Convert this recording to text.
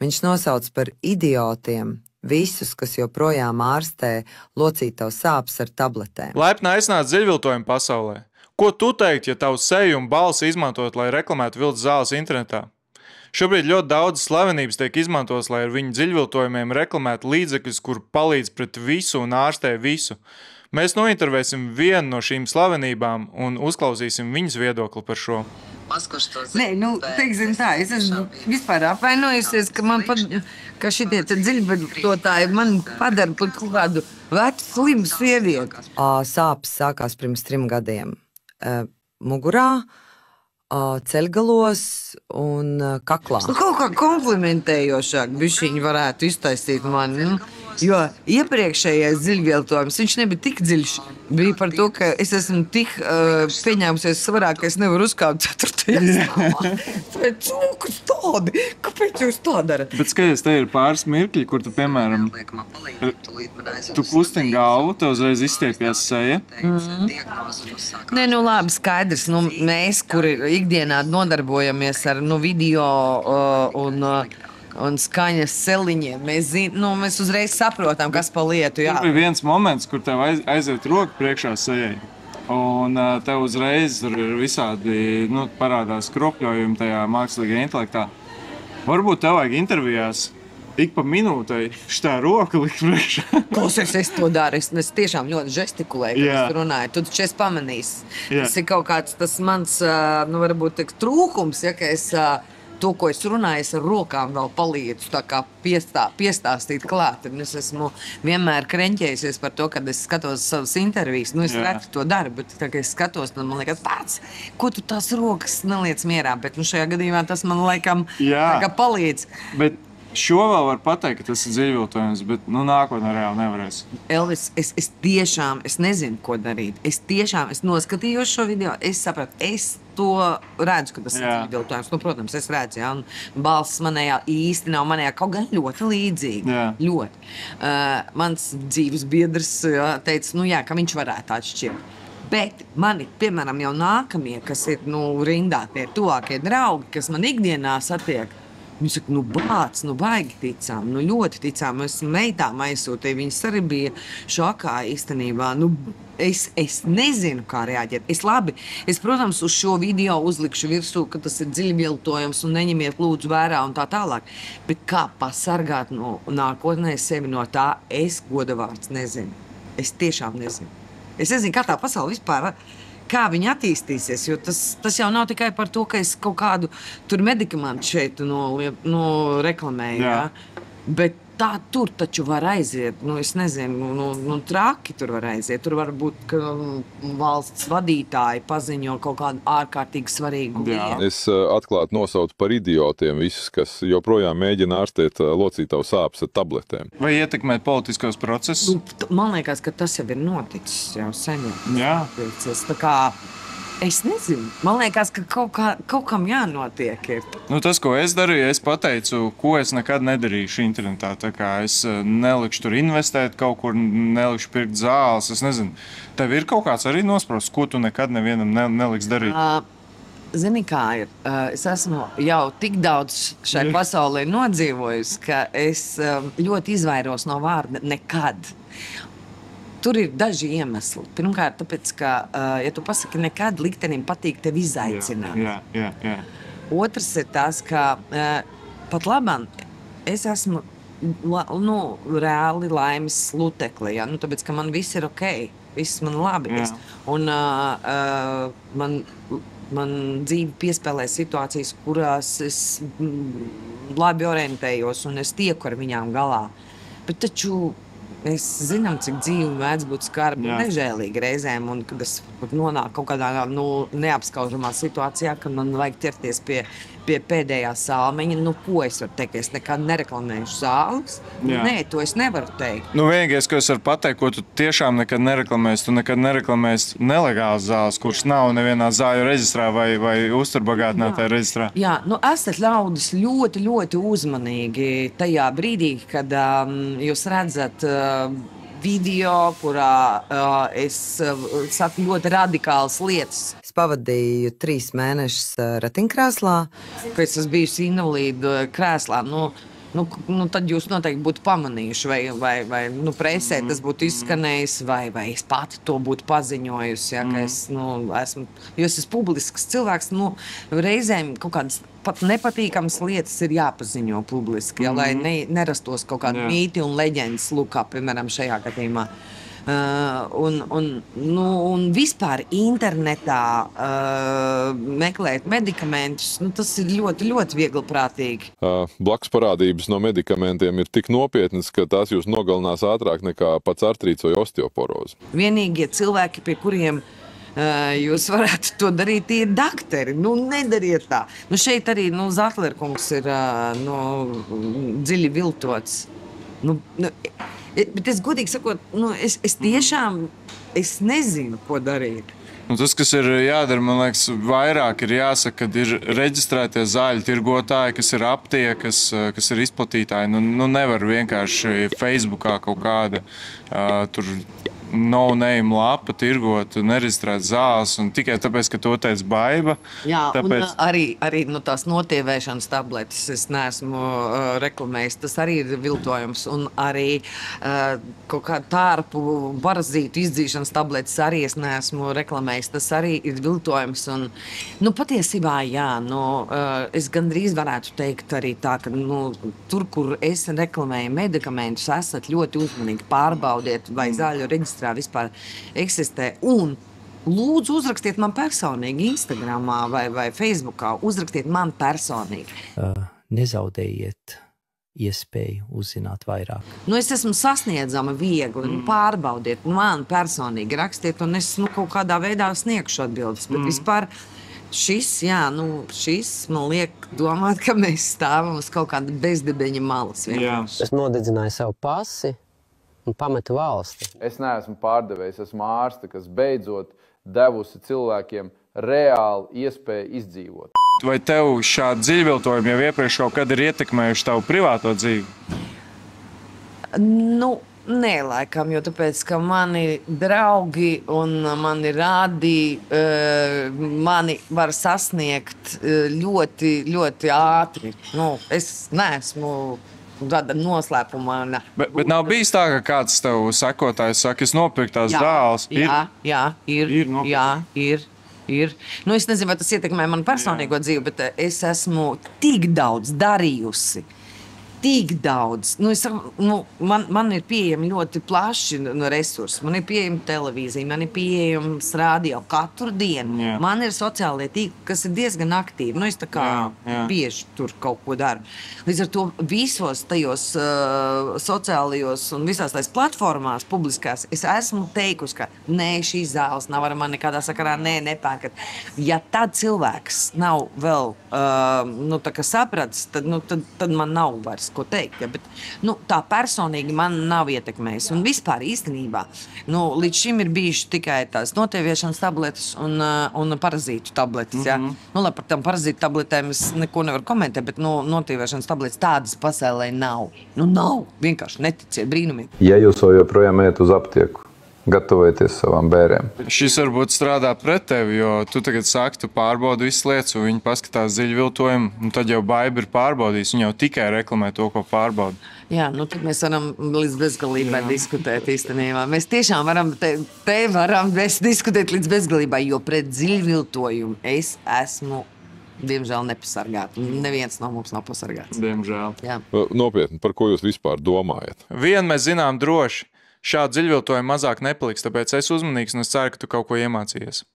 Viņš nosauc par idiotiem visus, kas joprojām ārstē locītavu sāpes ar tabletēm. Laipni aicināts dziļviltojumu pasaulē. Ko tu teikt, ja tavu seju un balsi izmantot, lai reklamētu viltus zāles internetā? Šobrīd ļoti daudz slavenības tiek izmantotas, lai ar viņu dziļviltojumiem reklamētu līdzekļus, kur palīdz pret visu un ārstē visu. Mēs nointervēsim vienu no šīm slavenībām un uzklausīsim viņas viedokli par šo. Nē, teiksim tā, es esmu vispār apvainojusies, ka šitie dziļviltotāji man padara par kaut kādu vecu slimu sievieti. Sāpes sākās pirms 3 gadiem. Mugurā, ceļgalos un kaklā. Kaut kā komplimentējošāk bišķiņi varētu iztaisīt mani. Jo iepriekšējais dziļviltojums, viņš nebija tik dziļš. Bija par to, ka es esmu tik pieņēmusies svarā, ka es nevaru uzkāpt 4. stāvā. Kāpēc jūs tā darat? Bet skaties, te ir pāris mirkļi, kur tu, piemēram, tu kustini galvu, tev uzreiz izstiepjas seja. Nē, labi, skaidrs. Mēs, kuri ikdienā nodarbojamies ar video un skaņas celiņiem, mēs uzreiz saprotam, kas pa lietu. Jā. Tur bija viens moments, kur tev aiziet roku priekšā sejai. Un tev uzreiz tur ir visādi parādās kropļojumi tajā mākslīgajā intelektā. Varbūt tev vajag intervijās ik pa minūtei šitā roka likt priekšā. Klausies, es to daru. Es tiešām ļoti žestikulēju, kad es runāju. Tu taču esi pamanījis. Tas ir kaut kāds tas mans, varbūt trūkums, ja, ka es to, ko es runāju, es ar rokām vēl palīdzu tā kā piestāstīt klāt. Un es esmu vienmēr kreņķējusies par to, kad es skatos savas intervijas. Es reti to daru, bet tā, es skatos, tad man liekas, pats, ko tu tās rokas neliec mierā. Bet šajā gadījumā tas man laikam palīdz. Bet šo vēl var pateikt, ka tas ir dziļviltojums, bet nākotnē reāli nevarēs. Elvis, es tiešām nezinu, ko darīt. Es noskatījos šo video, es sapratu, es to redzu, ka tas ir dziļviltojums. Protams, es redzu, jā, un balss manējā īsti nav manējā, kaut gan ļoti līdzīgi. Ļoti. Mans dzīves biedrs teica, ka viņš varētu atšķirt. Bet mani, piemēram, jau nākamie, kas ir rindā, tie tuvākie draugi, kas man ikdienā satiek, viņi saka, bāc, baigi ticām, ļoti ticām. Es meitām aizsūtīju, viņas arī bija šokā īstenībā. Es nezinu, kā reaģēt. Es, protams, uz šo video uzlikšu virsū, ka tas ir dziļviltojums un neņemiet lūdzu vērā un tā tālāk. Bet kā pasargāt nākotnē sevi no tā, es godavārds nezinu. Es tiešām nezinu. Es nezinu, kā tā pasaule vispār kā viņi attīstīsies, jo tas jau nav tikai par to, ka es kaut kādu tur medikamentu šeit reklamēju, jā. Bet tur taču var aiziet, es nezinu, traki tur var aiziet. Tur var būt, ka valsts vadītāji paziņo kaut kādu ārkārtīgi svarīgu lietu. Es atklāti nosaucu par idiotiem visus, kas joprojām mēģina ārstēt locītavu sāpes ar tabletēm. Vai ietekmēt politiskos procesus? Man liekas, ka tas jau ir noticis jau sen. Jā. Tā kā es nezinu. Man liekas, ka kaut kam jānotiek. Tas, ko es darīju, es pateicu, ko es nekad nedarīšu internetā. Tā kā es nelikšu tur investēt kaut kur, nelikšu pirkt zāles. Es nezinu, tev ir kaut kāds arī nosprosts, ko tu nekad nevienam neliks darīt? Zini, kā ir? Es esmu jau tik daudz šai pasaulē nodzīvojusi, ka es ļoti izvairos no vārda nekad. Tur ir daži iemesli. Pirmkārt, tāpēc, ka, ja tu pasaki nekad, liktenim patīk tevi izaicināt. Jā. Otrs ir tas, ka pat labam es esmu reāli laimes lutekli, ja? Tāpēc, ka man viss ir ok, viss man labi. Un man dzīve piespēlē situācijas, kurās es labi orientējos un es tieku ar viņām galā. Bet taču mēs zinām, cik dzīve mēdz būt skarba un nežēlīga reizēm, un kad es nonāku kaut kādā neapskaužamā situācijā, kad man vajag ķerties pie pēdējā sāmeņa, ko es varu teikt? Es nekad nereklamēšu zāles? Nē, to es nevaru teikt. Vienīgais, ko es varu pateikt, ko tu tiešām nekad nereklamēsi, tu nekad nereklamēsi nelegālas zāles, kuras nav nevienā zāļu reģistrā vai uzturbagātinātāja reģistrā. Jā, esat ļaudis ļoti, ļoti uzmanīgi tajā brīdī, kad jūs redzat video, kurā es saku ļoti radikālas lietas. Es pavadīju 3 mēnešus ratiņkrēslā. Pēc es bijusi invalīdu krēslā. tad jūs noteikti būtu pamanījuši, vai presē tas būtu izskanējis, vai es pati to būtu paziņojusi, ja, ka es esmu, jo es esmu publisks cilvēks, reizēm kaut kādas pat nepatīkamas lietas ir jāpaziņo publiski, ja, lai nerastos kaut kādi mīti un leģendas, kā piemēram šajā gadījumā. Un vispār internetā meklēt medikamentus, tas ir ļoti, ļoti viegliprātīgi. Blakus parādības no medikamentiem ir tik nopietnas, ka tās jūs nogalinās ātrāk nekā pats artrīts vai osteoporoze. Vienīgie cilvēki, pie kuriem jūs varētu to darīt, tie ir dakteri. Nedariet tā. Šeit arī Zatlerkungs ir dziļi viltots. Bet es godīgi sakot, es tiešām nezinu, ko darīt. Tas, kas ir jādara, man liekas, vairāk ir jāsaka, kad ir reģistrētie zāļu tirgotāji, kas ir aptiekas, kas ir izplatītāji. Nevar vienkārši Facebookā kaut kāda tur no-name lapa tirgot, nereģistrēt zāles, un tikai tāpēc, ka to teica Baiba. Jā, tāpēc... un arī tās notievēšanas tabletes es neesmu reklamējis, tas arī ir viltojums, un arī kaut kādu tārpu parazītu izdzīšanas tabletes arī es neesmu reklamējis, tas arī ir viltojums, un, patiesībā, jā, es gandrīz varētu teikt arī tā, ka, tur, kur es reklamēju medikamentus, esat ļoti uzmanīgi, pārbaudiet, vai zāļu reģistrēt vispār eksistē. Un lūdzu uzrakstiet man personīgi Instagramā vai Facebookā. Uzrakstiet man personīgi. Nezaudējiet iespēju uzzināt vairāk. Es esmu sasniedzama viegli. Pārbaudiet man personīgi. Rakstiet, un es kaut kādā veidā sniegšu atbildes. Bet vispār šis man liek domāt, ka mēs stāvam uz kaut kāda bezdebeņa malas. Es nodedzināju savu pasi un pametu valsti. Es neesmu pārdevējs, esmu ārste, kas beidzot devusi cilvēkiem reāli iespēju izdzīvot. Vai tev šādi dziļviltojumi jau iepriekš kaut kad ir ietekmējuši tavu privāto dzīvi? Nē, laikam, jo tāpēc, ka mani draugi un mani rādi mani var sasniegt ļoti, ļoti ātri. Es neesmu tāda noslēpuma. Bet nav bijis tā, ka kāds tev sekotājs saka, es nopirku tās zāles? Ir. Es nezinu, vai tas ietekmē manu personīgo dzīvi, bet es esmu tik daudz darījusi. Tik daudz. Man ir pieejami ļoti plaši resursi. Man ir pieejama televīzija, man ir pieejams radio katru dienu. Jā. Man ir sociālie tīkli, kas ir diezgan aktīvi. Es tā kā bieži tur kaut ko daru. Līdz ar to visos tajos sociālajos un visās tais platformās publiskās es esmu teikusi, ka nē, šīs zāles nav ar mani nekādā sakarā, nepērkat. Ja tad cilvēks nav vēl tā kā sapratis, tad man nav vairs ko teikt, ja, bet tā personīgi man nav ietekmējis. Un vispār īstenībā, līdz šim ir bijuši tikai tās notieviešanas tabletes un parazītu tabletes, ja. Lai par tām parazītu tabletēm es neko nevaru komentēt, bet notieviešanas tabletes tādas pasaulē nav. Nav, vienkārši neticiet, brīnumīgi. Ja jūs joprojām ejat uz aptieku, gatavojieties savām bērēm. Šis varbūt strādā pret tevi, jo tu tagad saki, tu pārbaudi visas lietas, un viņi paskatās dziļi viltojumu, un tad jau Baiba ir pārbaudījis, viņi jau tikai reklamē to, ko pārbauda. Jā, tad mēs varam līdz bezgalībai diskutēt īstenībā. Mēs tiešām varam diskutēt līdz bezgalībai, jo pret dziļi viltojumu es esmu, diemžēl, nepasargāta. Neviens no mums nav pasargāts. Diemžēl. Jā. Nopietni, par ko jūs vispār domājat? Vienu mēs zinām droši. Šādu dziļviltojumu mazāk nepaliks, tāpēc es uzmanīgs un es ceru, ka tu kaut ko iemācījies.